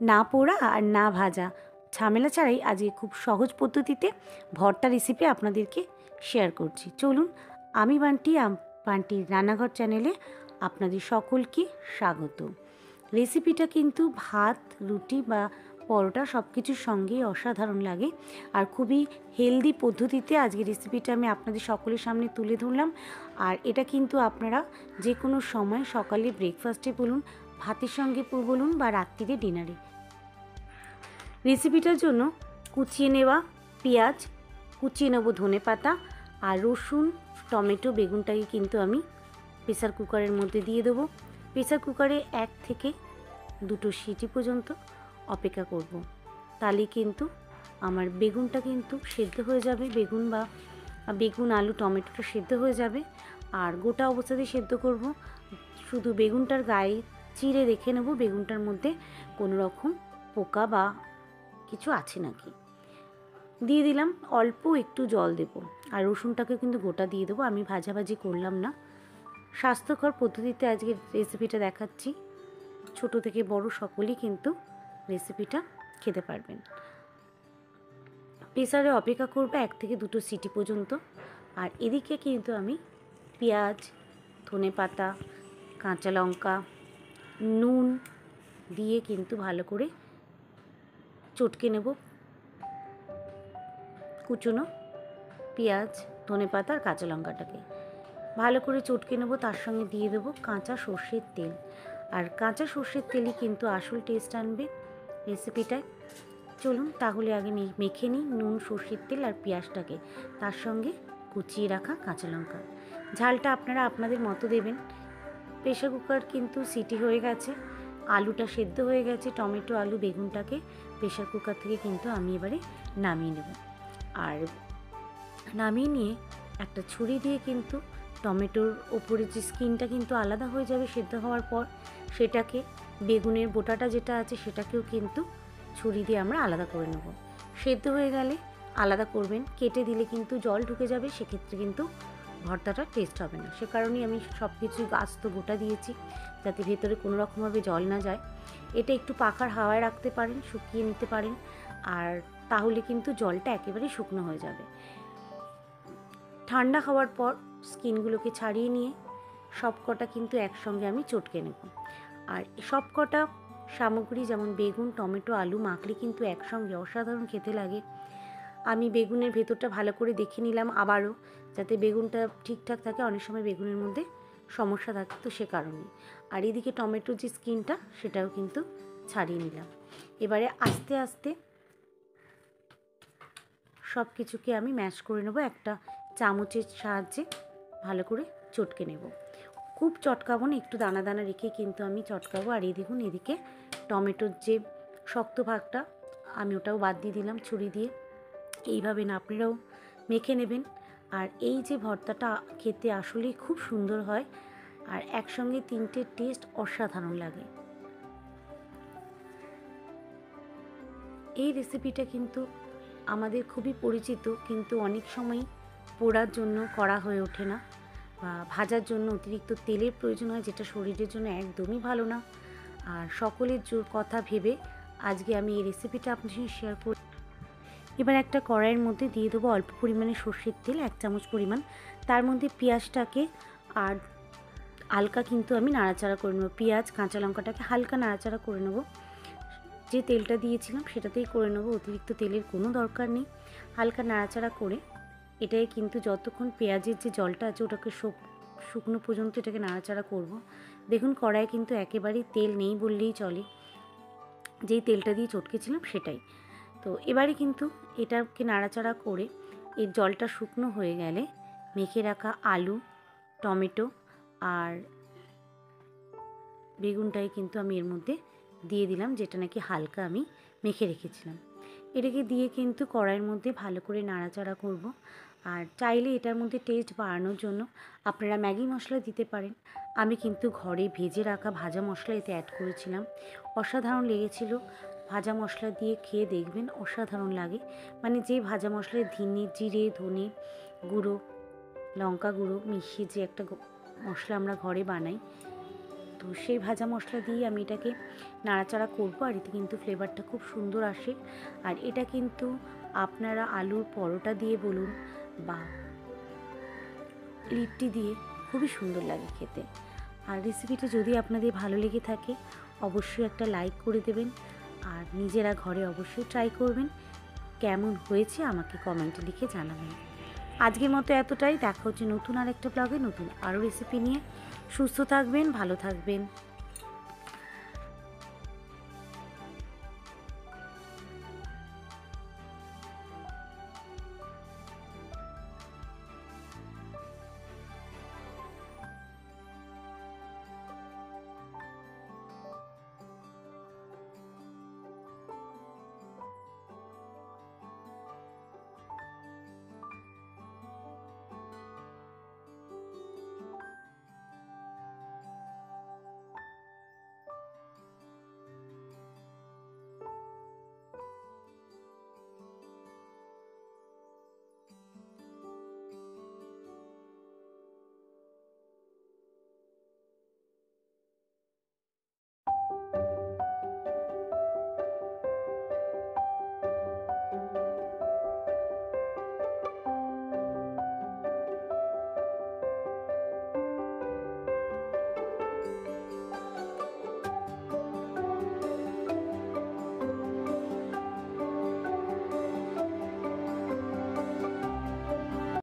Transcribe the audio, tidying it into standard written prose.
না পোড়া আর না ভাজা, ঝামেলা ছাড়াই আজকে খুব সহজ পদ্ধতিতে ভর্তা রেসিপি আপনাদেরকে শেয়ার করছি। চলুন, আমি বান্টির রান্নাঘর চ্যানেলে আপনাদের সকলকে স্বাগত। রেসিপিটা কিন্তু ভাত, রুটি বা পরোটা সব কিছুর সঙ্গেই অসাধারণ লাগে আর খুবই হেলদি পদ্ধতিতে আজকে রেসিপিটা আমি আপনাদের সকলের সামনে তুলে ধরলাম। আর এটা কিন্তু আপনারা যে কোনো সময় সকালে ব্রেকফাস্টে বলুন, ভাতের সঙ্গে বলুন বা রাত্রিরে ডিনারে, রেসিপিটার জন্য কুচিয়ে নেওয়া পেঁয়াজ, কুচিয়ে নেব ধনেপাতা আর রসুন, টমেটো, বেগুনটাকে কিন্তু আমি প্রেসার কুকারের মধ্যে দিয়ে দেবো। প্রেসার কুকারে 1 থেকে 2 সিটি পর্যন্ত অপেক্ষা করব। তাহলে কিন্তু আমার বেগুনটা কিন্তু সেদ্ধ হয়ে যাবে, বেগুন আলু টমেটোটা সেদ্ধ হয়ে যাবে। আর গোটা অবস্থাতেই সেদ্ধ করব, শুধু বেগুনটার গায়ে চিড়ে দেখে নেব বেগুনটার মধ্যে কোনো রকম পোকা বা কিছু আছে নাকি। দিয়ে দিলাম, অল্প একটু জল দেব আর রসুনটাকে কিন্তু গোটা দিয়ে দেবো, আমি ভাজাভাজি করলাম না। স্বাস্থ্যকর পদ্ধতিতে আজকে রেসিপিটা দেখাচ্ছি, ছোট থেকে বড় সকলেই কিন্তু রেসিপিটা খেতে পারবেন। প্রেসারে অপেক্ষা করবো 1 থেকে 2 সিটি পর্যন্ত। আর এদিকে কিন্তু আমি পেঁয়াজ, ধনেপাতা, কাঁচা লঙ্কা, নুন দিয়ে কিন্তু ভালো করে চটকে নেব। কুচনো পেঁয়াজ, ধনেপাতা আর কাঁচা লঙ্কাটাকে ভালো করে চটকে নেব, তার সঙ্গে দিয়ে দেবো কাঁচা সর্ষের তেল। আর কাঁচা সর্ষের তেলই কিন্তু আসল টেস্ট আনবে রেসিপিটায়। চলুন তাহলে আগে মেখে নিই নুন, সর্ষের তেল আর পেঁয়াজটাকে, তার সঙ্গে কুচিয়ে রাখা কাঁচা লঙ্কা। ঝালটা আপনারা আপনাদের মতো দেবেন। প্রেসার কুকার কিন্তু সিটি হয়ে গেছে, আলুটা সেদ্ধ হয়ে গেছে, টমেটো আলু বেগুনটাকে প্রেসার কুকার থেকে কিন্তু আমি এবারে নামিয়ে নেব। আর নামিয়ে নিয়ে একটা ছুরি দিয়ে কিন্তু টমেটোর ওপরে যে স্কিনটা কিন্তু আলাদা হয়ে যাবে সেদ্ধ হওয়ার পর, সেটাকে, বেগুনের বোটাটা যেটা আছে সেটাকেও কিন্তু ছুরি দিয়ে আমরা আলাদা করে নেব। সেদ্ধ হয়ে গেলে আলাদা করবেন, কেটে দিলে কিন্তু জল ঢুকে যাবে, সেক্ষেত্রে কিন্তু ভর্তাটা টেস্ট হবে না। সে কারণেই আমি সব কিছুই আস্ত গোটা দিয়েছি, যাতে ভেতরে কোনো রকমভাবে জল না যায়। এটা একটু পাখার হাওয়ায় রাখতে পারেন, শুকিয়ে নিতে পারেন, আর তাহলে কিন্তু জলটা একেবারে শুকনো হয়ে যাবে। ঠান্ডা হওয়ার পর স্কিনগুলোকে ছাড়িয়ে নিয়ে সব কটা কিন্তু একসঙ্গে আমি চটকে নেব। আর সব কটা সামগ্রী যেমন বেগুন, টমেটো, আলু মাখলে কিন্তু একসঙ্গে অসাধারণ খেতে লাগে। আমি বেগুনের ভেতরটা ভালো করে দেখে নিলাম আবারও, যাতে বেগুনটা ঠিকঠাক থাকে, অনেক সময় বেগুনের মধ্যে সমস্যা থাকে, তো সে কারণে। আর এদিকে টমেটোর যে স্কিনটা সেটাও কিন্তু ছাড়িয়ে নিলাম। এবারে আস্তে আস্তে সব কিছুকে আমি ম্যাশ করে নেব, একটা চামচের সাহায্যে ভালো করে চটকে নেব। খুব চটকাবো না, একটু দানা দানা রেখে কিন্তু আমি চটকাবো। আর এই দেখুন, এদিকে টমেটোর যে শক্ত ভাগটা আমি ওটাও বাদ দিয়ে দিলাম ছুরি দিয়ে। এইভাবে না আপনারাও মেখে নেবেন। আর এই যে ভর্তাটা খেতে আসলেই খুব সুন্দর হয়, আর একসঙ্গে 3টে টেস্ট অসাধারণ লাগে। এই রেসিপিটা কিন্তু আমাদের খুবই পরিচিত, কিন্তু অনেক সময় পোড়ার জন্য করা হয়ে ওঠে না, বা ভাজার জন্য অতিরিক্ত তেলের প্রয়োজন হয়, যেটা শরীরের জন্য একদমই ভালো না। আর সকলের কথা ভেবে আজকে আমি এই রেসিপিটা আপনার সঙ্গে শেয়ার করি। এবার একটা কড়াইয়ের মধ্যে দিয়ে দেবো অল্প পরিমাণে সর্ষের তেল, 1 চামচ পরিমাণ। তার মধ্যে পেঁয়াজটাকে আর হালকা কিন্তু আমি নাড়াচাড়া করে নেবো। পেঁয়াজ, কাঁচা লঙ্কাটাকে হালকা নাড়াচাড়া করে নেবো। যে তেলটা দিয়েছিলাম সেটাতেই করে নেবো, অতিরিক্ত তেলের কোনো দরকার নেই। হালকা নাড়াচাড়া করে এটাই কিন্তু যতক্ষণ পেঁয়াজের যে জলটা আছে ওটাকে শুকনো পর্যন্ত এটাকে নাড়াচাড়া করব। দেখুন কড়াইয়ে কিন্তু একেবারেই তেল নেই বললেই চলে, যেই তেলটা দিয়ে চটকেছিলাম সেটাই। তো এবারে কিন্তু এটাকে নাড়াচাড়া করে এর জলটা শুকনো হয়ে গেলে মেখে রাখা আলু, টমেটো আর বেগুনটাই কিন্তু আমি এর মধ্যে দিয়ে দিলাম, যেটা নাকি হালকা আমি মেখে রেখেছিলাম। এটাকে দিয়ে কিন্তু কড়াইয়ের মধ্যে ভালো করে নাড়াচাড়া করব। আর চাইলে এটার মধ্যে টেস্ট বাড়ানোর জন্য আপনারা ম্যাগি মশলা দিতে পারেন। আমি কিন্তু ঘরে ভেজে রাখা ভাজা মশলা এতে অ্যাড করেছিলাম, অসাধারণ লেগেছিল। ভাজা মশলা দিয়ে খেয়ে দেখবেন, অসাধারণ লাগে। মানে যে ভাজা মশলায় জিরে, ধনে গুঁড়ো, লঙ্কা গুঁড়ো মিশিয়ে যে একটা মশলা আমরা ঘরে বানাই, তো তো সেই ভাজা মশলা দিয়ে আমি এটাকে নাড়াচাড়া করবো, আর এতে কিন্তু ফ্লেভারটা খুব সুন্দর আসে। আর এটা কিন্তু আপনারা আলুর পরোটা দিয়ে বলুন বা লিট্টি দিয়ে খুবই সুন্দর লাগে খেতে। আর রেসিপিটা যদি আপনাদের ভালো লেগে থাকে অবশ্যই একটা লাইক করে দেবেন, আর নিজেরা ঘরে অবশ্যই ট্রাই করবেন। কেমন হয়েছে আমাকে কমেন্টে লিখে জানাবেন। আজকের মতো এতটাই, দেখা হচ্ছে নতুন আরেকটা ব্লগে নতুন আরও রেসিপি নিয়ে। সুস্থ থাকবেন, ভালো থাকবেন।